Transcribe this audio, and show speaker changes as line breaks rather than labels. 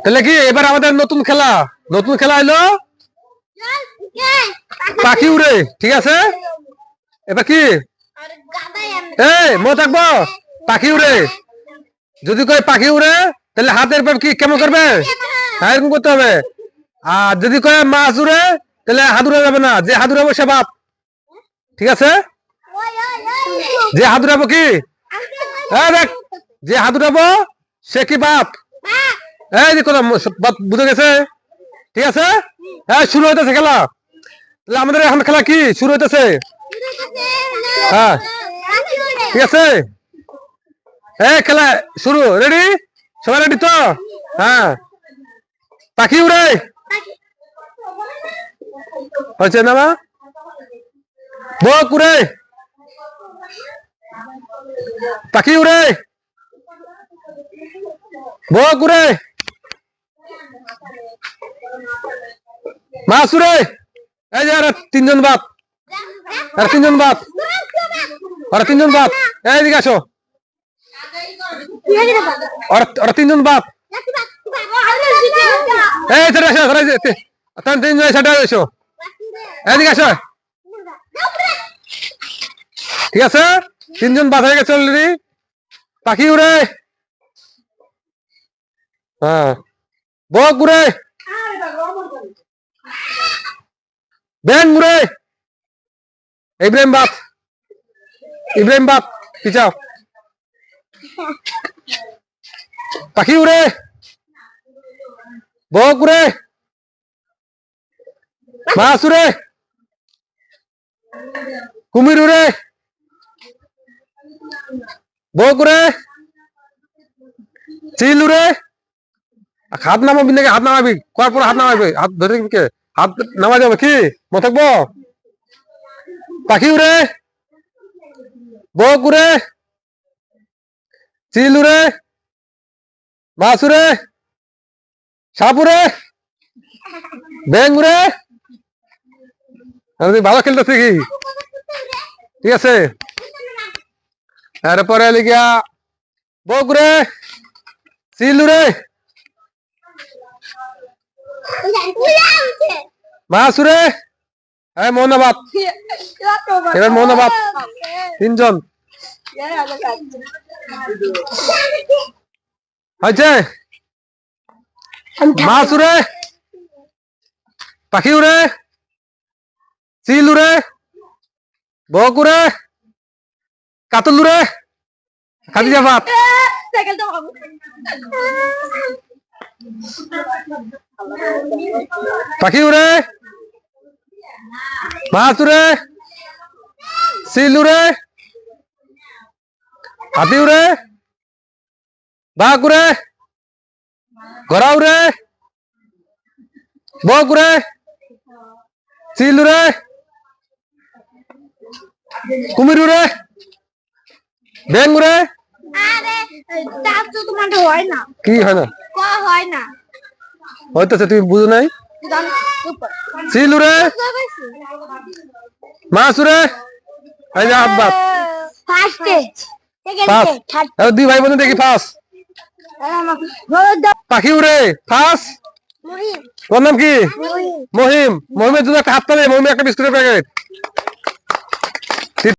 তাহলে কি এবার আমাদের নতুন খেলা হলো পাখি উড়ে। ঠিক আছে, এবার কি মনে থাকবো পাখি উড়ে। যদি কয় পাখি উড়ে তাহলে হাতের পর কি কেমন করবে, হ্যাঁ এরকম করতে হবে। আর যদি কয় মাছ উড়ে তাহলে হাত উড়ে যাবে না, যে হাত উড়াবো সে বাপ। ঠিক আছে, যে হাত উড়াবো কি দেখ, যে হাত উড়াবো সে কি বাপ। এই যে কথা বুঝে গেছে। ঠিক আছে, হ্যাঁ শুরু হইতেছে খেলা। তাহলে আমাদের এখন খেলা কি শুরু হইতেছে। হ্যাঁ ঠিক আছে, খেলা শুরু। রেডি, সবাই রেডি তো? হ্যাঁ, পাখি উড়ে হয়েছে না মা? বক উড়ে, পাখি উড়ে, বক উড়ে, মাছ উড়ে। এই যে আরে তিনজন বাপ, আরে তিনজন বাপ, আরে তিনজন বাপ, এইদিকে আসো। ওরা তিনজন বাপ, এই সেটা আসো, তিনজন সেটা এসো, এইদিকে আসো। ঠিক আছে, তিনজন বাপ হয়ে গেছে অলরেডি। পাখি উড়ে, হ্যাঁ বক উড়ে, ব্যাং উড়ে। ইব্রাহিম বাপ পিছাও। পাখি উড়ে, বক উড়ে, মাছ উড়ে, কুমির উড়ে, বক উড়ে, চিল উড়ে। হাত নামাবি নাকি? হাত নামাবি, করার পর হাত নামাবি, হাত ধরে কে হাত নামা যাবে কি মনে থাকবো। পাখি উড়ে, বক উড়ে, চিল উড়ে, মাছ উড়ে, সাপ উড়ে, ব্যাং উড়ে। ভালো খেলতেছে কি? ঠিক আছে, এরপরে লিখিয়া বক উড়ে, চিল উড়ে, মাছ উড়ে। হ্যাঁ মোহনাবাদ, এবার মোহনাবাদ তিনজন হয়েছে। মাছ উড়ে, পাখি উড়ে, চিল উড়ে, বক উড়ে, কাতল উড়ে, খাদিজা বাপ। পাখি উড়ে, মাছ উড়ে, চিল উড়ে, হাতি উড়ে, বাঘ উড়ে, ঘোড়া উড়ে, বক উড়ে, চিল উড়ে, কুমির উড়ে, ব্যাং উড়ে। কি হয় না? হইতেছে, তুমি বুঝো নাই। চিল উড়ে, মাছ উড়ে। এই যে আব্বাস দুই ভাই বোন দেখি ফার্স্ট। পাখি উড়ে ফার্স্ট, তোর নাম কি? মহিমের জন্য একটা হাত তালে, মহিমের একটা বিস্কুটের প্যাকেট।